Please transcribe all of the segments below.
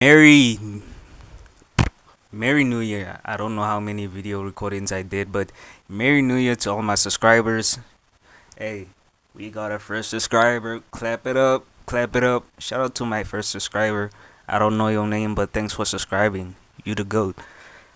Merry Merry New Year. I don't know how many video recordings I did, but Merry New Year to all my subscribers. Hey, we got our first subscriber. Clap it up. Clap it up. Shout out to my first subscriber. I don't know your name, but thanks for subscribing. You the goat.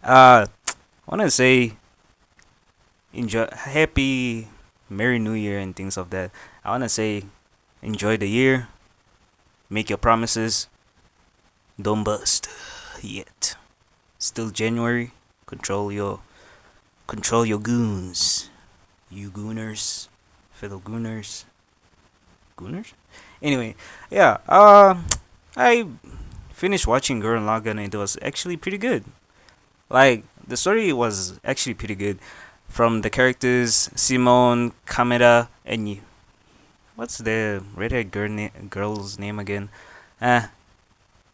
Wanna say enjoy happy Merry New Year and things of that. I wanna say enjoy the year. Make your promises. Don't bust yet. Still January. Control your control your goons. You gooners. Fellow gooners. Gooners? Anyway, yeah, I finished watching Gurran Lagun and it was actually pretty good. Like the story was actually pretty good. From the characters Simone, Kameda, and what's the redhead girl's name again? Uh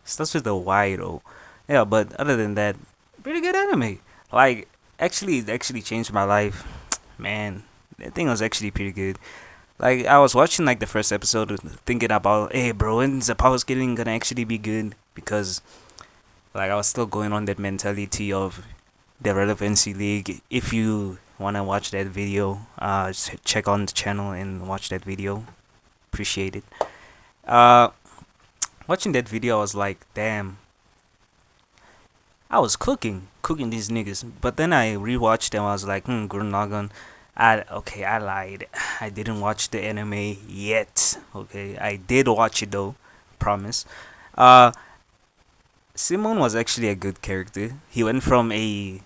Starts with a Y though. Yeah, but other than that, pretty good anime. Like it actually changed my life. Man, that thing was actually pretty good. Like I was watching like the first episode, thinking about, hey bro, when's the power scaling gonna actually be good? Because like I was still going on that mentality of the relevancy league. If you wanna watch that video, just check on the channel and watch that video. Appreciate it. Uh, Watching that video, I was like, damn, I was cooking these niggas. But then I rewatched them. I was like, Gurren Lagann. I lied. I didn't watch the anime yet. Okay, I did watch it though. Promise. Uh, Simon was actually a good character. He went from a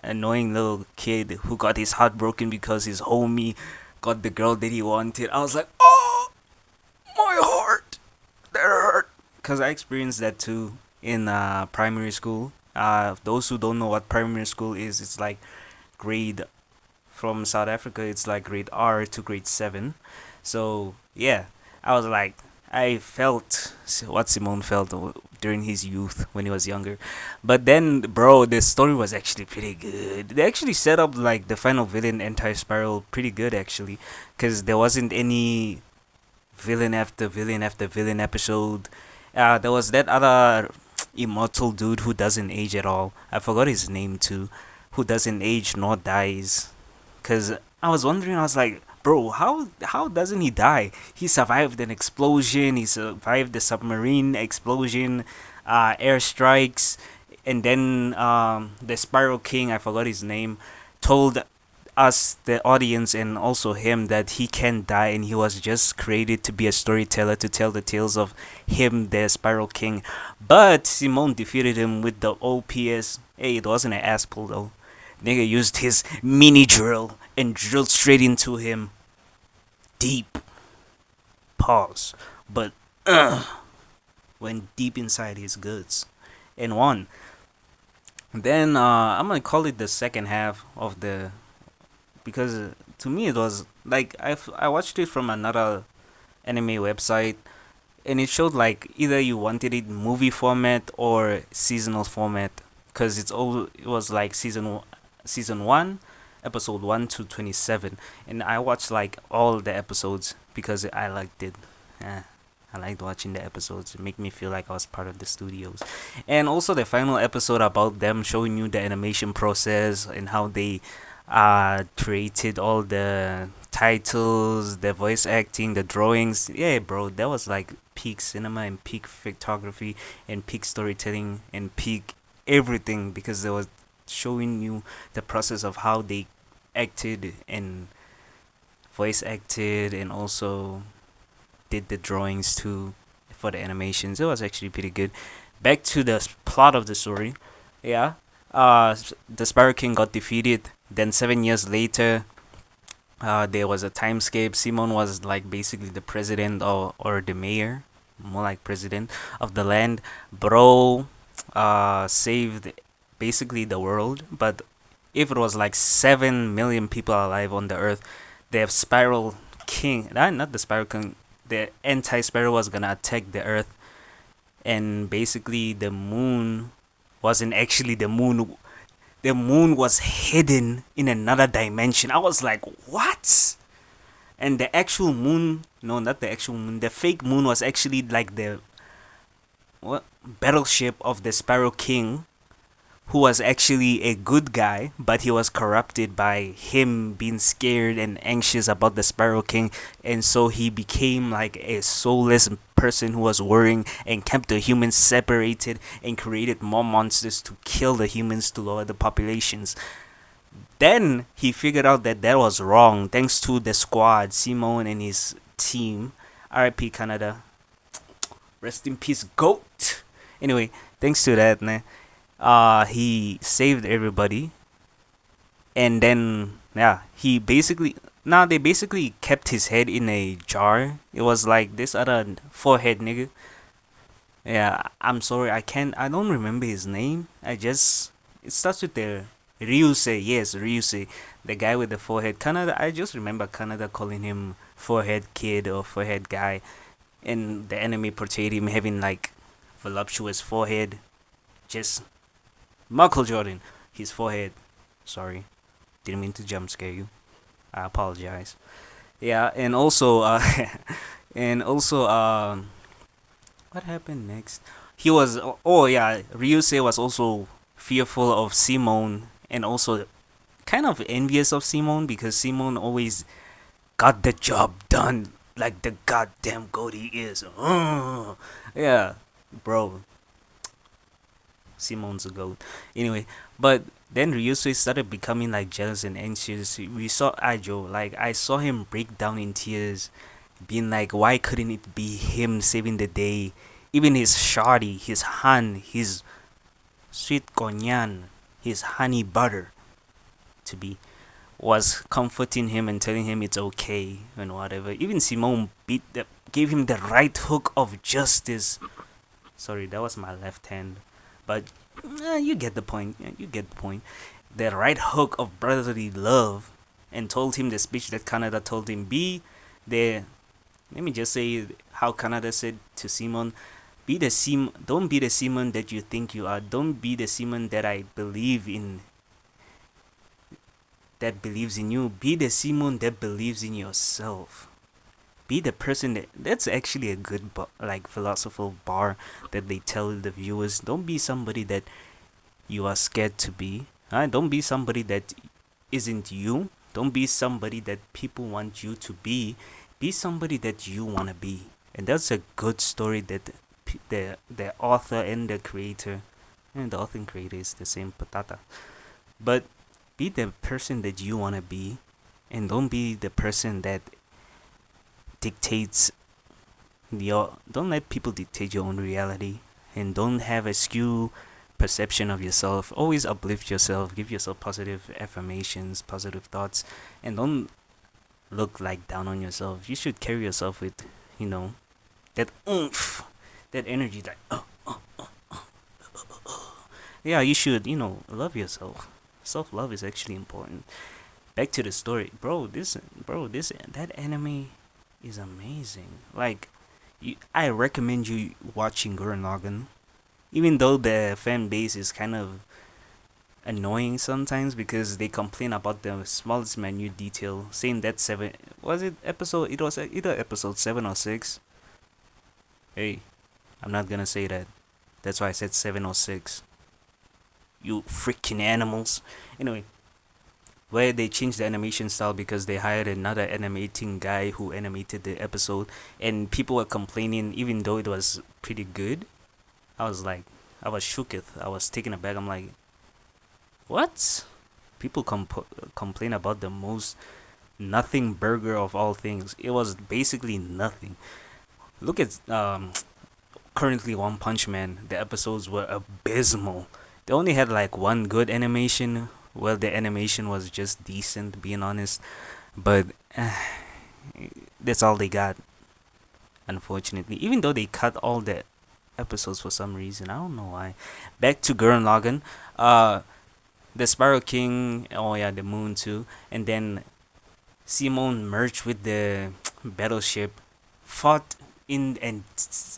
annoying little kid who got his heart broken because his homie got the girl that he wanted. I was like, oh, my heart, that hurt. Cause I experienced that too in primary school. Those who don't know what primary school is, it's like grade from South Africa. It's like grade R to grade 7. So yeah, I was like, I felt what Simone felt during his youth when he was younger. But then, bro, the story was actually pretty good. They actually set up like the final villain, Anti Spiral, pretty good actually, because there wasn't any villain after villain after villain episode. There was that other immortal dude who doesn't age at all. I forgot his name too. Who doesn't age nor dies. Cause I was wondering, I was like, bro, how doesn't he die? He survived an explosion. He survived the submarine explosion, airstrikes, and then the Spiral King, I forgot his name, told us, the audience, and also him that he can die, and he was just created to be a storyteller to tell the tales of him, the Spiral King. But Simone defeated him with the OPS. Hey, it wasn't an ass pull though. Nigga used his mini drill and drilled straight into him. Deep. Pause. But went deep inside his guts and won. Then I'm gonna call it the second half of the, because to me it was like I watched it from another anime website, and it showed like either you wanted it movie format or seasonal format, because it was like season 1, episode 1 to 27, and I watched like all the episodes because I liked it. Eh, I liked watching the episodes. It made me feel like I was part of the studios. And also the final episode about them showing you the animation process and how they created all the titles, the voice acting, the drawings. Yeah, bro, that was like peak cinema and peak photography and peak storytelling and peak everything, because they was showing you the process of how they acted and voice acted and also did the drawings too for the animations. It was actually pretty good. Back to the plot of the story. Yeah. The Sparrow King got defeated. Then 7 years later, there was a time skip. Simon was like basically the president, or the mayor, more like president of the land. Bro, saved basically the world. But if it was like 7 million people alive on the earth, the Spiral King, not the Spiral King, the anti-spiral was gonna attack the earth, and basically the moon wasn't actually the moon. The moon was hidden in another dimension. I was like, what? And the actual moon, no, not the actual moon, the fake moon was actually like what battleship of the Sparrow King, who was actually a good guy, but he was corrupted by him being scared and anxious about the Sparrow King, and so he became like a soulless person who was worrying and kept the humans separated and created more monsters to kill the humans to lower the populations. Then he figured out that that was wrong thanks to the squad, Simone and his team. RIP Canada. Rest in peace, GOAT. Anyway, thanks to that, man, he saved everybody, and then yeah, he basically now they basically kept his head in a jar. It was like this other forehead nigga. Yeah, I'm sorry, I don't remember his name. It starts with the Ryusei. Yes, Ryusei, the guy with the forehead. Canada. I just remember Canada calling him forehead kid or forehead guy, and the anime portrayed him having like voluptuous forehead, just Michael Jordan, his forehead. Sorry, didn't mean to jump scare you. I apologize. Yeah, and also, and also, what happened next? He was, oh yeah, Ryusei was also fearful of Simone and also kind of envious of Simone because Simone always got the job done like the goddamn goat he is. Yeah, bro, Simone's a goat. Anyway, but then Ryusui started becoming like jealous and anxious. We saw Ajo, like I saw him break down in tears, being like, why couldn't it be him saving the day? Even his shawty, his han, his sweet konyan, his honey butter, to be, was comforting him and telling him it's okay and whatever. Even Simone gave him the right hook of justice. Sorry, that was my left hand. But you get the point. You get the point. The right hook of brotherly love, and told him the speech that Canada told him. Be the Let me just say how Canada said to Simon, don't be the Simon that you think you are. Don't be the Simon that I believe in, that believes in you. Be the Simon that believes in yourself. Be the person that's actually a good like philosophical bar that they tell the viewers. Don't be somebody that you are scared to be. Don't be somebody that isn't you. Don't be somebody that people want you to be. Be somebody that you want to be. And that's a good story that the author and the creator, and the author and creator is the same patata. But be the person that you want to be, and don't be the person that dictates don't let people dictate your own reality, and don't have a skew perception of yourself. Always uplift yourself, give yourself positive affirmations, positive thoughts, and don't look like down on yourself. You should carry yourself with, that oomph, that energy, like yeah, you should, love yourself. Self love is actually important. Back to the story, bro, that anime is amazing. Like, I recommend you watching Gurran Lagun, even though the fan base is kind of annoying sometimes because they complain about the smallest minute detail, saying that seven was it episode it was either episode 7 or 6. Hey, I'm not gonna say that. That's why I said 7 or 6. You freaking animals. Anyway, where they changed the animation style because they hired another animating guy who animated the episode, and people were complaining even though it was pretty good. I was like, I was shooketh. I was taken aback. I'm like, what? People complain about the most nothing burger of all things. It was basically nothing. Look at currently One Punch Man. The episodes were abysmal. They only had like one good animation. Well, the animation was just decent, being honest. But that's all they got, unfortunately. Even though they cut all the episodes for some reason, I don't know why. Back to Gurren Lagann. The Sparrow King. Oh yeah, the Moon too. And then Simon merged with the battleship, fought in and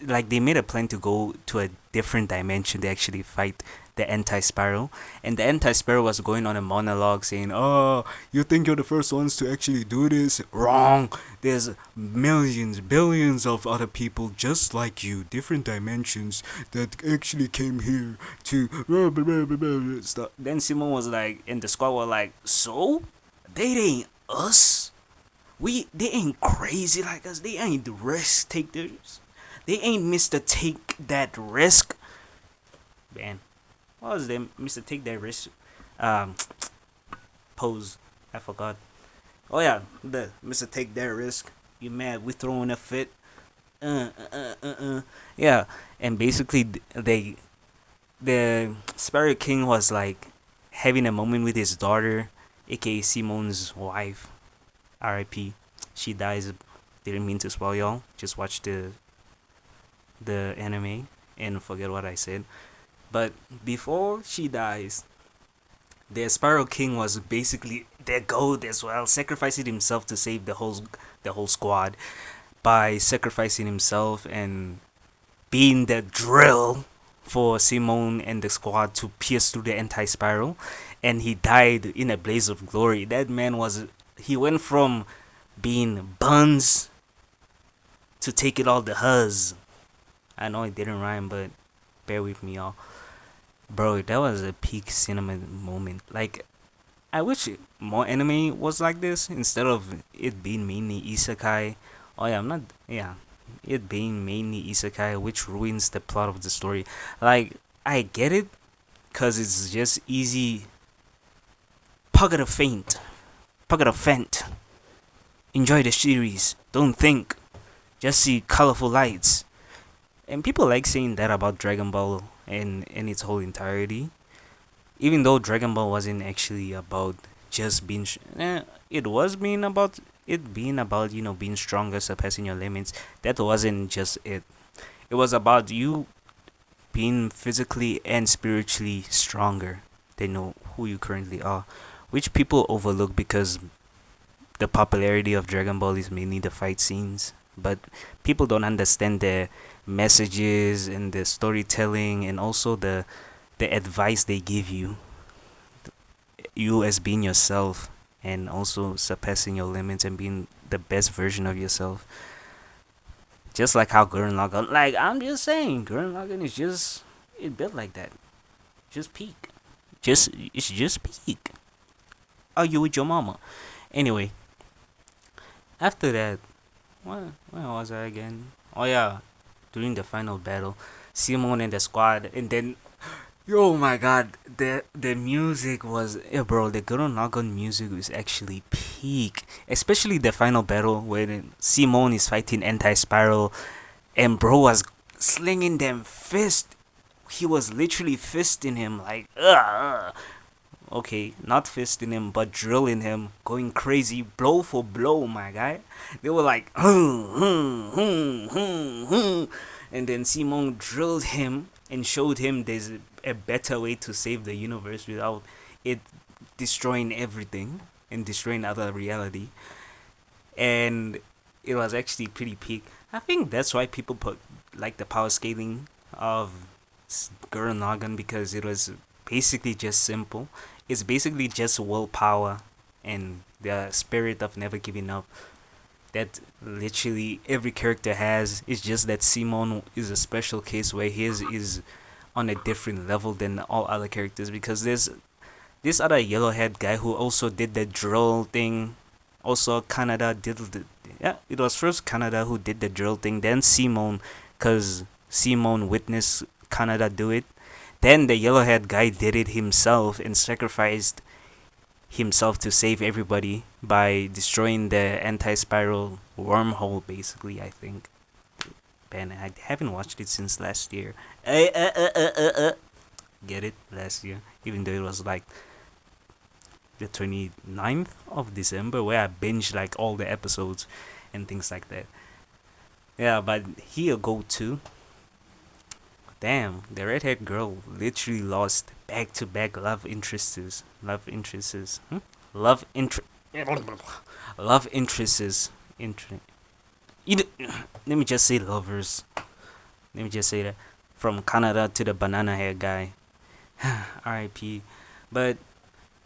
like they made a plan to go to a different dimension to actually fight the anti-spiral, and the anti-spiral was going on a monologue saying, oh, you think you're the first ones to actually do this? Wrong. There's millions, billions of other people just like you, different dimensions, that actually came here to stuff. Then Simon was like, and the squad were like, so they ain't us. They ain't crazy like us. They ain't the risk takers. They ain't Mr. Take That Risk. Man, what was them Mr. Take That Risk um pose? I forgot. Oh yeah, the Mr. Take That Risk. You mad? We throwing a fit. Yeah, and basically the Spirit King was like having a moment with his daughter, aka Simone's wife. R.I.P. She dies. Didn't mean to spoil y'all. Just watch the anime and forget what I said. But before she dies, the Spiral King was basically their goat as well, sacrificing himself to save the whole squad by sacrificing himself and being the drill for Simone and the squad to pierce through the anti-spiral, and he died in a blaze of glory. That man was he went from being buns to take it all to huz. I know it didn't rhyme, but bear with me, y'all. Bro, that was a peak cinema moment. Like, I wish more anime was like this instead of it being mainly isekai. Oh yeah, I'm not. Yeah, it being mainly isekai, which ruins the plot of the story. Like, I get it, cause it's just easy. Pocket of faint, pocket of fent. Enjoy the series. Don't think. Just see colorful lights. And people like saying that about Dragon Ball in its whole entirety. Even though Dragon Ball wasn't actually about just being. It was being about it being about being stronger, surpassing your limits. That wasn't just it. It was about you being physically and spiritually stronger than who you currently are, which people overlook because the popularity of Dragon Ball is mainly the fight scenes, but people don't understand the messages and the storytelling and also the advice they give you. You as being yourself and also surpassing your limits and being the best version of yourself. Just like how Gurran Lagun, like I'm just saying, Gurran Lagun is just it built like that. Just peak. It's just peak. Are you with your mama? Anyway, after that, where was I again? Oh yeah, during the final battle, Simon and the squad, and then oh my god, the music was bro. The Gurren Lagann music was actually peak, especially the final battle when Simon is fighting Anti Spiral, and bro was slinging them fist. He was literally fisting him like okay, not fisting him, but drilling him, going crazy, blow for blow, my guy. They were like, and then Simon drilled him and showed him there's a better way to save the universe without it destroying everything and destroying other reality. And it was actually pretty peak. I think that's why people put like the power scaling of Gurren Lagann because it was basically just simple. It's basically just willpower and the spirit of never giving up that literally every character has. It's just that Simon is a special case where his is on a different level than all other characters because there's this other yellowhead guy who also did the drill thing. Also, Canada did the yeah. It was first Canada who did the drill thing, then Simon, cause Simon witnessed Canada do it. Then the yellowhead guy did it himself and sacrificed himself to save everybody by destroying the anti-spiral wormhole. Basically, I think. Man, I haven't watched it since last year. Get it? Last year, even though it was like the 29th of December where I binged like all the episodes and things like that. Yeah, but here go to. Damn, the redhead girl literally lost back to back love interests. Love interests. Love interest. Love interests. Inter- You let me just say lovers. Let me just say that from Canada to the banana hair guy. R.I.P. But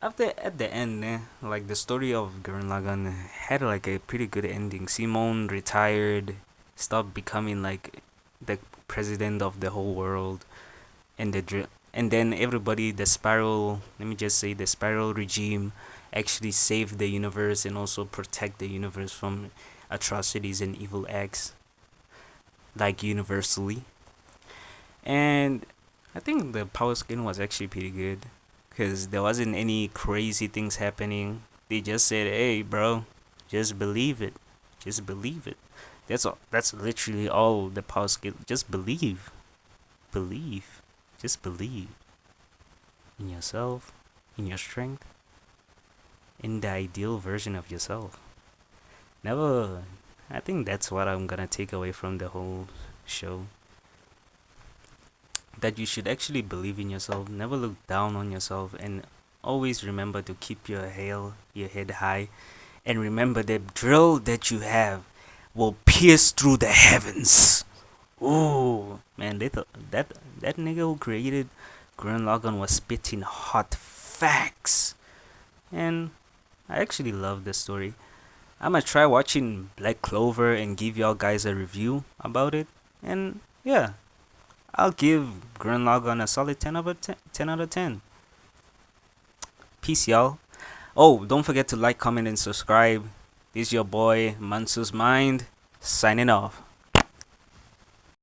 after at the end, like the story of Gurran Lagun had like a pretty good ending. Simone retired, stopped becoming like the president of the whole world, and and then everybody, the spiral. Let me just say the spiral regime actually saved the universe and also protect the universe from atrocities and evil acts, like universally. And I think the power skin was actually pretty good because there wasn't any crazy things happening. They just said, "Hey, bro, just believe it. Just believe it." That's all. That's literally all the power skill. Just believe, believe, just believe in yourself, in your strength, in the ideal version of yourself. Never. I think that's what I'm gonna take away from the whole show. That you should actually believe in yourself, never look down on yourself, and always remember to keep your head high, and remember the drill that you have will pierce through the heavens. Ooh, man, they thought that nigga who created Gurren Lagann was spitting hot facts, and I actually love this story. I'm gonna try watching Black Clover and give y'all guys a review about it, and yeah, I'll give Gurren Lagann a solid 10 over 10, 10 out of 10. Peace, y'all. Oh, don't forget to like, comment, and subscribe. This is your boy, Mansu's Mind, signing off.